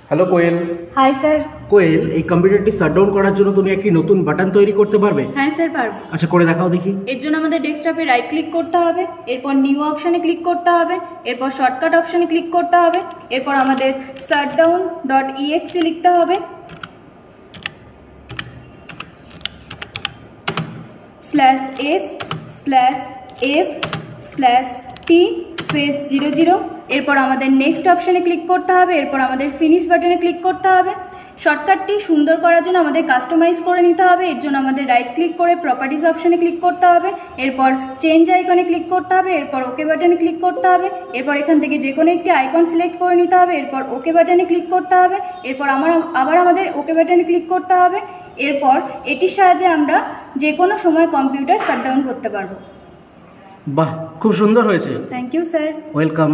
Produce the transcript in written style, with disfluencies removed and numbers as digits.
Hello Koel. Hi sir. Koel, এই কম্পিউটারটি shutdown করার জন্য তুমি একটি নতুন বাটন তৈরি করতে পারবে? হ্যাঁ স্যার পারবো। আচ্ছা, করে দেখাও দেখি। এর জন্য আমাদের ডেস্কটপে রাইট ক্লিক করতে হবে, এরপর নিউ অপশনে ক্লিক করতে হবে, এরপর শর্টকাট অপশনে ক্লিক করতে হবে, এরপর আমাদের shutdown.exe লিখতে হবে, /s/f/t/0/0। এরপর আমাদের নেক্সট অপশনে ক্লিক করতে হবে, এরপর আমাদের ফিনিশ বাটনে ক্লিক করতে হবে। শর্টকাটটি সুন্দর করার জন্য আমাদের কাস্টমাইজ করে নিতে হবে। এর জন্য আমাদের রাইট ক্লিক করে প্রপার্টিজ অপশনে ক্লিক করতে হবে, এরপর চেঞ্জ আইকনে ক্লিক করতে হবে, এরপর ওকে বাটনে ক্লিক করতে হবে, এরপর এখান থেকে যে কোনো একটি আইকন সিলেক্ট করে নিতে হবে, এরপর ওকে বাটনে ক্লিক করতে হবে, এরপর আবার আমাদের ওকে বাটনে ক্লিক করতে হবে। এরপর এটির সাহায্যে আমরা যে কোনো সময় কম্পিউটার শাটডাউন করতে পারবো। বাহ, খুব সুন্দর হয়েছে। Thank you sir. ওয়েলকাম।